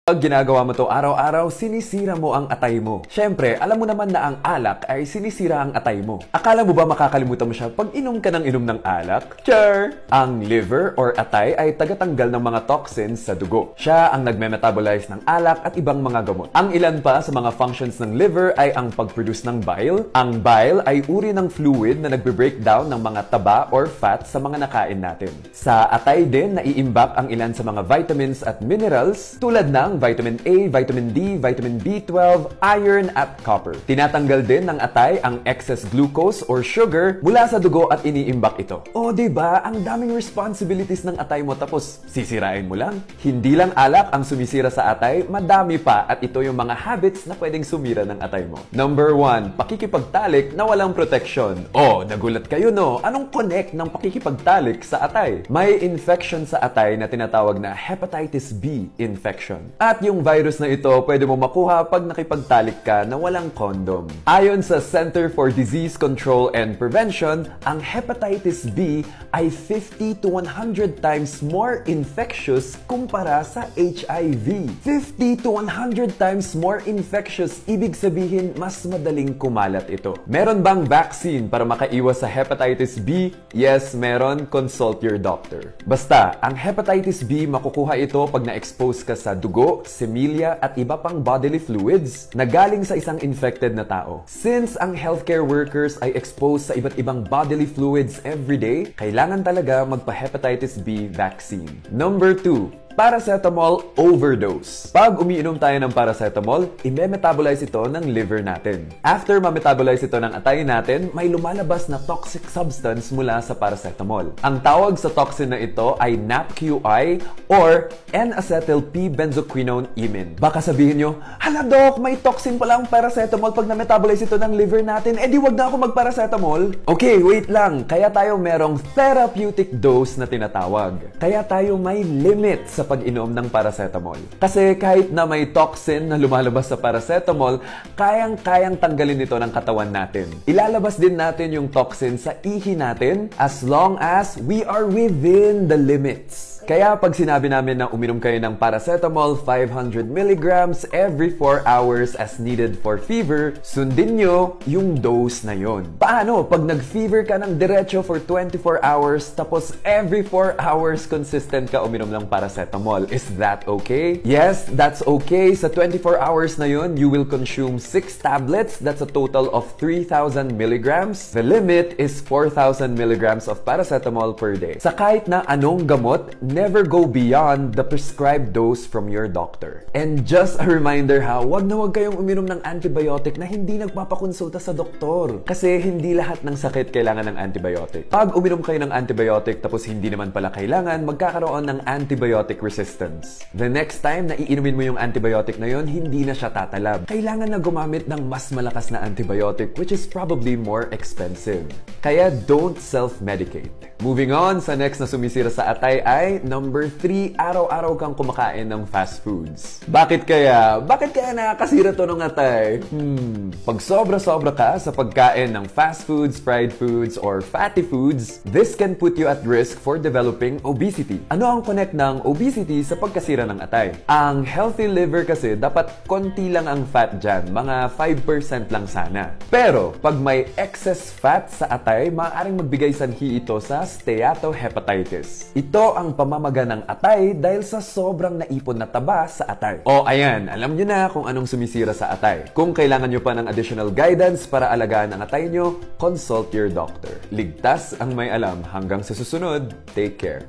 Pag ginagawa mo to araw-araw, sinisira mo ang atay mo. Siyempre, alam mo naman na ang alak ay sinisira ang atay mo. Akala mo ba makakalimutan mo siya pag inom ka ng inom ng alak? Char! Ang liver or atay ay tagatanggal ng mga toxins sa dugo. Siya ang nagme-metabolize ng alak at ibang mga gamot. Ang ilan pa sa mga functions ng liver ay ang pag-produce ng bile. Ang bile ay uri ng fluid na nagbe-breakdown ng mga taba or fat sa mga nakain natin. Sa atay din, naiimbak ang ilan sa mga vitamins at minerals tulad ng vitamin A, vitamin D, vitamin B12, iron at copper. Tinatanggal din ng atay ang excess glucose or sugar mula sa dugo at iniimbak ito. O diba, ang daming responsibilities ng atay mo tapos sisirain mo lang? Hindi lang alak ang sumisira sa atay, madami pa at ito yung mga habits na pwedeng sumira ng atay mo. Number 1, pakikipagtalik na walang protection. O, nagulat kayo no? Anong connect ng pakikipagtalik sa atay? May infection sa atay na tinatawag na hepatitis B infection. At yung virus na ito, pwede mo makuha pag nakipagtalik ka na walang condom. Ayon sa Center for Disease Control and Prevention, ang hepatitis B ay 50 to 100 times more infectious kumpara sa HIV. 50 to 100 times more infectious, ibig sabihin mas madaling kumalat ito. Meron bang vaccine para makaiwas sa hepatitis B? Yes, meron. Consult your doctor. Basta, ang hepatitis B makukuha ito pag na-expose ka sa dugo, semilya at iba pang bodily fluids na galing sa isang infected na tao. Since ang healthcare workers ay exposed sa iba't ibang bodily fluids everyday, kailangan talaga magpa-hepatitis B vaccine. Number 2, paracetamol overdose. Pag umiinom tayo ng paracetamol, i-metabolize ito ng liver natin. After ma-metabolize ito ng atay natin, may lumalabas na toxic substance mula sa paracetamol. Ang tawag sa toxin na ito ay NAPQI or N-acetyl-P-benzoquinone imine. Baka sabihin nyo, hala Doc, may toxin pala ang paracetamol pag na-metabolize ito ng liver natin, di wag na ako mag-paracetamol. Okay, wait lang. Kaya tayo merong therapeutic dose na tinatawag. Kaya tayo may limit sa pag-inom ng paracetamol. Kasi kahit na may toxin na lumalabas sa paracetamol, kayang-kayang tanggalin ito ng katawan natin. Ilalabas din natin yung toxin sa ihi natin as long as we are within the limits. Kaya pag sinabi namin na uminom kayo ng paracetamol 500 mg every 4 hours as needed for fever, sundin nyo yung dose na yon. Paano? Pag nag-fever ka ng diretso for 24 hours tapos every 4 hours consistent ka uminom ng paracetamol, is that okay? Yes, that's okay. Sa 24 hours na yon, you will consume 6 tablets. That's a total of 3,000 mg. The limit is 4,000 mg of paracetamol per day. Sa kahit na anong gamot, never go beyond the prescribed dose from your doctor. And just a reminder ha, wag na wag kayong uminom ng antibiotic na hindi nagpapakonsulta sa doktor. Kasi hindi lahat ng sakit kailangan ng antibiotic. Pag uminom kayo ng antibiotic tapos hindi naman pala kailangan, magkakaroon ng antibiotic resistance. The next time na iinumin mo yung antibiotic na yon, hindi na siya tatalab. Kailangan na gumamit ng mas malakas na antibiotic which is probably more expensive. Kaya don't self-medicate. Moving on, sa next na sumisira sa atay ay number 3, araw-araw kang kumakain ng fast foods. Bakit kaya? Bakit kaya nakakasira to ng atay? Pag sobra-sobra ka sa pagkain ng fast foods, fried foods, or fatty foods, this can put you at risk for developing obesity. Ano ang connect ng obesity sa pagkasira ng atay? Ang healthy liver kasi dapat konti lang ang fat dyan, mga 5% lang sana. Pero pag may excess fat sa atay, maaaring magbigay sanhi ito sa steatohepatitis. Ito ang pamamaga ng atay dahil sa sobrang naipon na taba sa atay. O ayan, alam nyo na kung anong sumisira sa atay. Kung kailangan nyo pa ng additional guidance para alagaan ang atay nyo, consult your doctor. Ligtas ang may alam. Hanggang sa susunod, take care.